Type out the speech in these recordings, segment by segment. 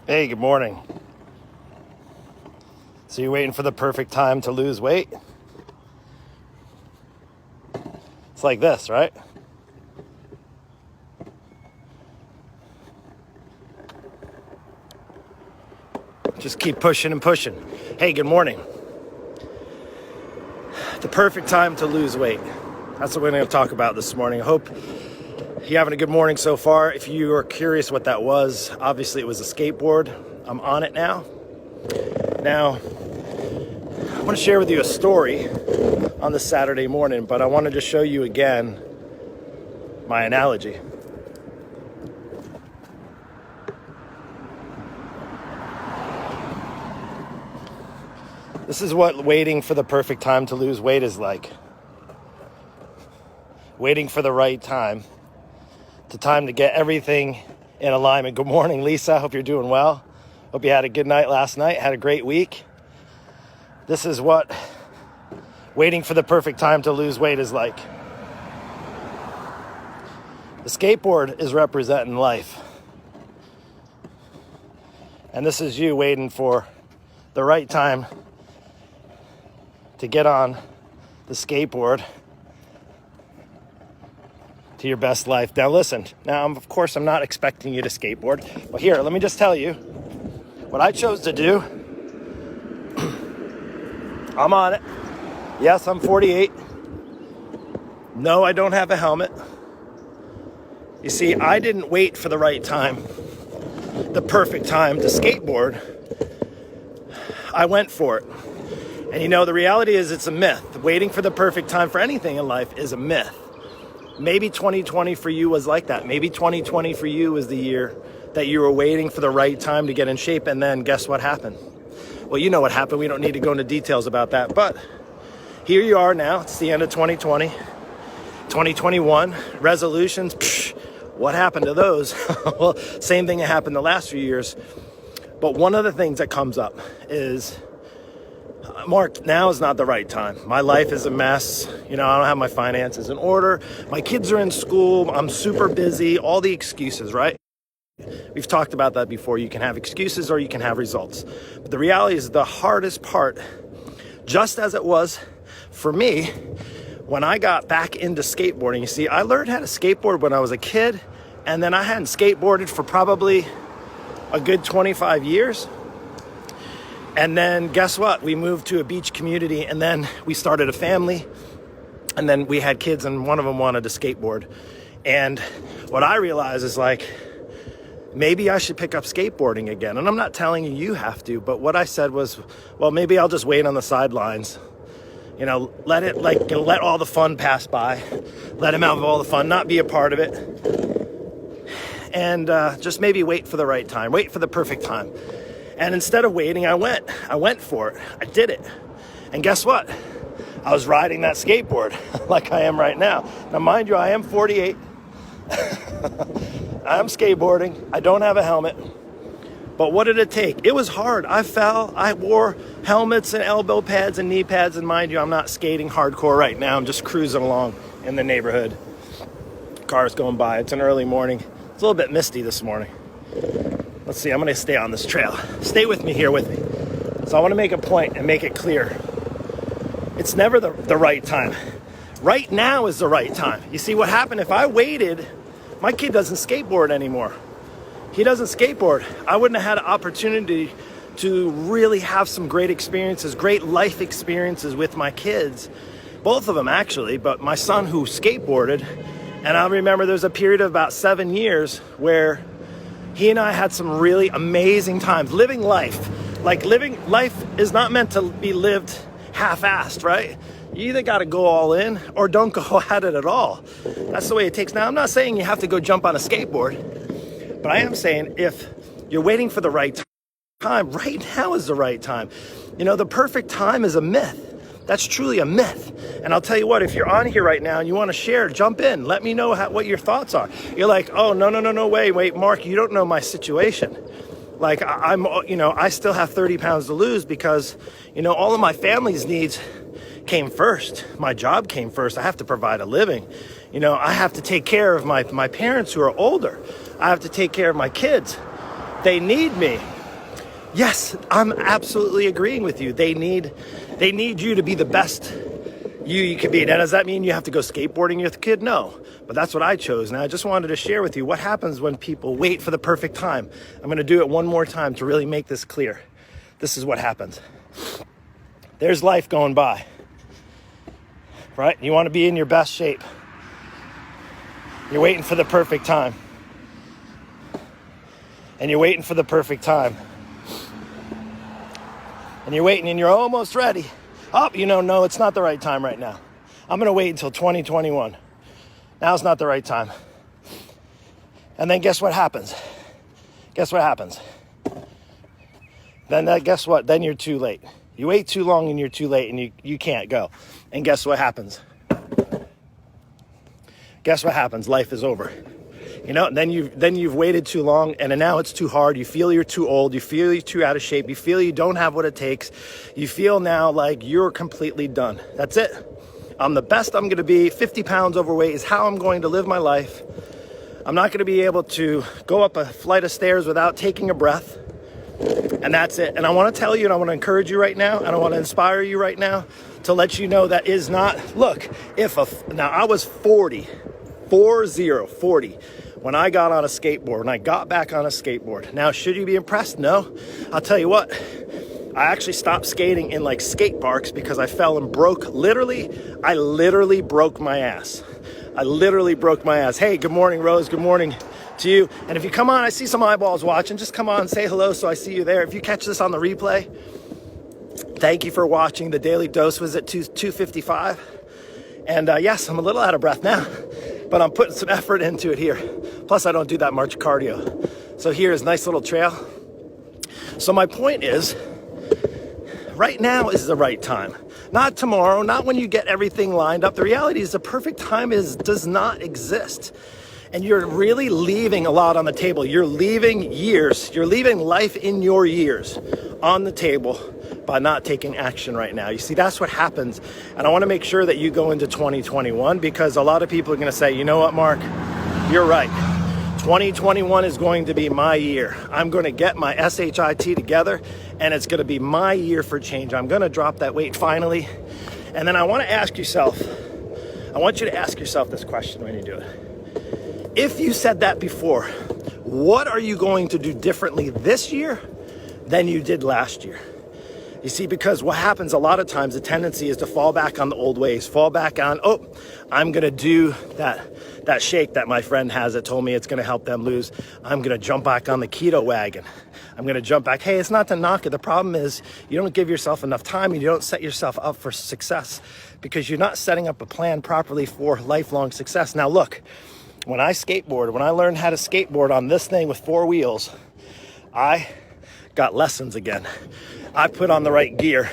Hey, good morning. So you're waiting for the perfect time to lose weight? It's like this, right? Just keep pushing and pushing. Hey, good morning. The perfect time to lose weight. That's what we're going to talk about this morning. I hope you're having a good morning so far. If you are curious what that was, obviously it was a skateboard. I'm on it now. Now, I want to share with you a story on this Saturday morning, but I wanted to show you again my analogy. This is what waiting for the perfect time to lose weight is like. Waiting for the right time. The time to get everything in alignment. Good morning, Lisa. Hope you're doing well. Hope you had a good night last night. Had a great week. This is what waiting for the perfect time to lose weight is like. The skateboard is representing life. And this is you waiting for the right time to get on the skateboard to your best life. Now listen, of course I'm not expecting you to skateboard, but here, let me just tell you what I chose to do. I'm on it. Yes, I'm 48. No, I don't have a helmet. You see, I didn't wait for the right time, the perfect time to skateboard. I went for it. And you know, the reality is it's a myth. Waiting for the perfect time for anything in life is a myth. Maybe 2020 for you was like that. Maybe 2020 for you was the year that you were waiting for the right time to get in shape, and then guess what happened? Well, you know what happened. We don't need to go into details about that, but here you are now. It's the end of 2020, 2021, resolutions. What happened to those? Well, same thing that happened the last few years. But one of the things that comes up is, Mark, now is not the right time. My life is a mess. I don't have my finances in order. My kids are in school. I'm super busy. All the excuses, right? We've talked about that before. You can have excuses or you can have results. But the reality is the hardest part, just as it was for me when I got back into skateboarding. You see, I learned how to skateboard when I was a kid, and then I hadn't skateboarded for probably a good 25 years. And then guess what? We moved to a beach community, and then we started a family, and then we had kids, and one of them wanted to skateboard. And what I realized is maybe I should pick up skateboarding again. And I'm not telling you you have to, but what I said was, well, maybe I'll just wait on the sidelines. Let all the fun pass by. Let him have all the fun, not be a part of it. And just maybe wait for the right time, wait for the perfect time. And instead of waiting, I went for it. I did it. And guess what? I was riding that skateboard like I am right now. Now, mind you, I am 48. I'm skateboarding. I don't have a helmet. But what did it take? It was hard. I fell. I wore helmets and elbow pads and knee pads. And mind you, I'm not skating hardcore right now. I'm just cruising along in the neighborhood. Cars going by. It's an early morning. It's a little bit misty this morning. Let's see, I'm going to stay on this trail. Stay with me here with me. So I want to make a point and make it clear. It's never the right time. Right now is the right time. You see what happened? If I waited, my kid doesn't skateboard anymore. He doesn't skateboard. I wouldn't have had an opportunity to really have some great experiences, great life experiences with my kids. Both of them actually, but my son who skateboarded, and I remember there's a period of about 7 years where he and I had some really amazing times living life. Living life is not meant to be lived half-assed, right? You either got to go all in or don't go at it at all. That's the way it takes. Now, I'm not saying you have to go jump on a skateboard, but I am saying if you're waiting for the right time, right now is the right time. The perfect time is a myth. That's truly a myth. And I'll tell you what, if you're on here right now and you want to share, jump in. Let me know what your thoughts are. You're like, oh, no, wait, Mark, you don't know my situation. I still have 30 pounds to lose because, all of my family's needs came first. My job came first. I have to provide a living. I have to take care of my parents who are older. I have to take care of my kids. They need me. Yes, I'm absolutely agreeing with you. They need you to be the best you can be. Now, does that mean you have to go skateboarding with your kid? No, but that's what I chose. Now, I just wanted to share with you what happens when people wait for the perfect time. I'm going to do it one more time to really make this clear. This is what happens. There's life going by, right? You want to be in your best shape. You're waiting for the perfect time. And you're waiting for the perfect time. And you're waiting and you're almost ready. Oh, no, it's not the right time right now. I'm going to wait until 2021. Now's not the right time. And then guess what happens? Guess what happens? Then guess what? Then you're too late. You wait too long and you're too late and you can't go. And guess what happens? Guess what happens? Life is over. Then you've waited too long and now it's too hard. You feel you're too old. You feel you're too out of shape. You feel you don't have what it takes. You feel now like you're completely done. That's it. I'm the best I'm going to be. 50 pounds overweight is how I'm going to live my life. I'm not going to be able to go up a flight of stairs without taking a breath. And that's it. And I want to tell you, and I want to encourage you right now, and I want to inspire you right now to let you know that is not, look, now I was 40, when I got on a skateboard, when I got back on a skateboard. Now, should you be impressed? No. I'll tell you what, I actually stopped skating in like skate parks because I fell and broke, I literally broke my ass. Hey, good morning, Rose. Good morning to you. And if you come on, I see some eyeballs watching. Just come on and say hello so I see you there. If you catch this on the replay, thank you for watching. The Daily Dose was at 2:55. And yes, I'm a little out of breath now, but I'm putting some effort into it here. Plus, I don't do that much cardio. So here's a nice little trail. So my point is, right now is the right time. Not tomorrow, not when you get everything lined up. The reality is the perfect time does not exist. And you're really leaving a lot on the table. You're leaving years, you're leaving life in your years on the table by not taking action right now. You see, that's what happens. And I want to make sure that you go into 2021 because a lot of people are going to say, you know what, Mark, you're right. 2021 is going to be my year. I'm going to get my SHIT together and it's going to be my year for change. I'm going to drop that weight finally. And then I want you to ask yourself this question when you do it. If you said that before, what are you going to do differently this year than you did last year? You see, because what happens a lot of times, the tendency is to fall back on the old ways, fall back on, I'm going to do that shake that my friend has that told me it's going to help them lose. I'm going to jump back on the keto wagon. I'm going to jump back. Hey, it's not to knock it. The problem is you don't give yourself enough time and you don't set yourself up for success because you're not setting up a plan properly for lifelong success. Now, look, when I learned how to skateboard on this thing with 4 wheels, I got lessons again. I put on the right gear.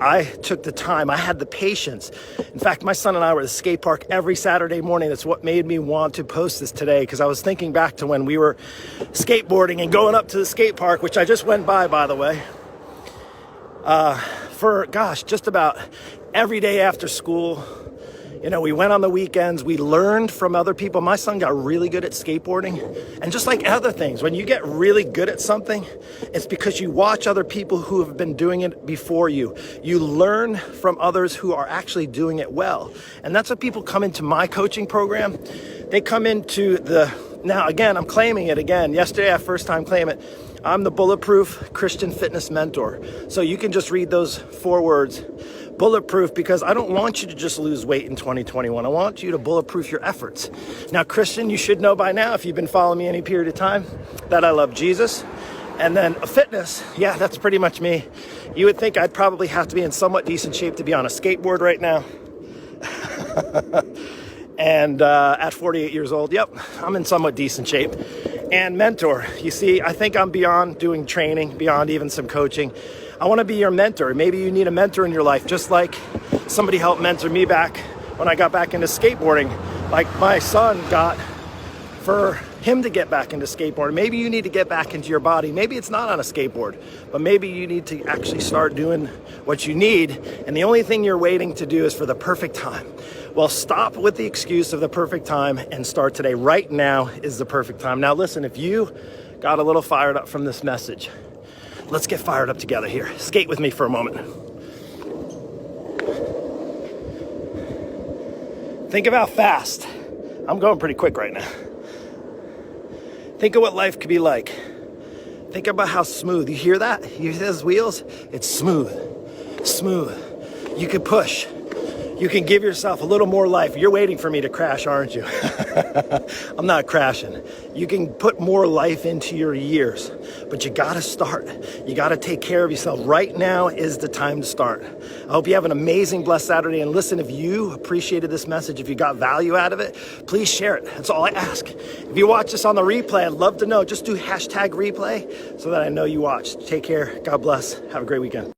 I took the time. I had the patience. In fact, my son and I were at the skate park every Saturday morning. That's what made me want to post this today because I was thinking back to when we were skateboarding and going up to the skate park, which I just went by the way, for, just about every day after school. We went on the weekends, we learned from other people. My son got really good at skateboarding. And just like other things, when you get really good at something, it's because you watch other people who have been doing it before you. You learn from others who are actually doing it well. And that's what people come into my coaching program. They come into now again, I'm claiming it again. Yesterday, I first time claim it. I'm the Bulletproof Christian Fitness Mentor. So you can just read those 4 words. Bulletproof, because I don't want you to just lose weight in 2021. I want you to bulletproof your efforts. Now, Christian, you should know by now, if you've been following me any period of time, that I love Jesus. And then fitness, yeah, that's pretty much me. You would think I'd probably have to be in somewhat decent shape to be on a skateboard right now. And at 48 years old, yep, I'm in somewhat decent shape. And mentor, you see, I think I'm beyond doing training, beyond even some coaching. I want to be your mentor. Maybe you need a mentor in your life, just like somebody helped mentor me back when I got back into skateboarding, like my son got for him to get back into skateboarding. Maybe you need to get back into your body. Maybe it's not on a skateboard, but maybe you need to actually start doing what you need. And the only thing you're waiting to do is for the perfect time. Well, stop with the excuse of the perfect time and start today. Right now is the perfect time. Now, listen, if you got a little fired up from this message, Let's get fired up together here. Skate with me for a moment. Think of how fast. I'm going pretty quick right now. Think of what life could be like. Think about how smooth. You hear that? You hear those wheels? It's smooth. Smooth. You can push. You can give yourself a little more life. You're waiting for me to crash, aren't you? I'm not crashing. You can put more life into your years, but you gotta start. You gotta take care of yourself. Right now is the time to start. I hope you have an amazing, blessed Saturday. And listen, if you appreciated this message, if you got value out of it, please share it. That's all I ask. If you watch this on the replay, I'd love to know. Just do #replay so that I know you watched. Take care. God bless. Have a great weekend.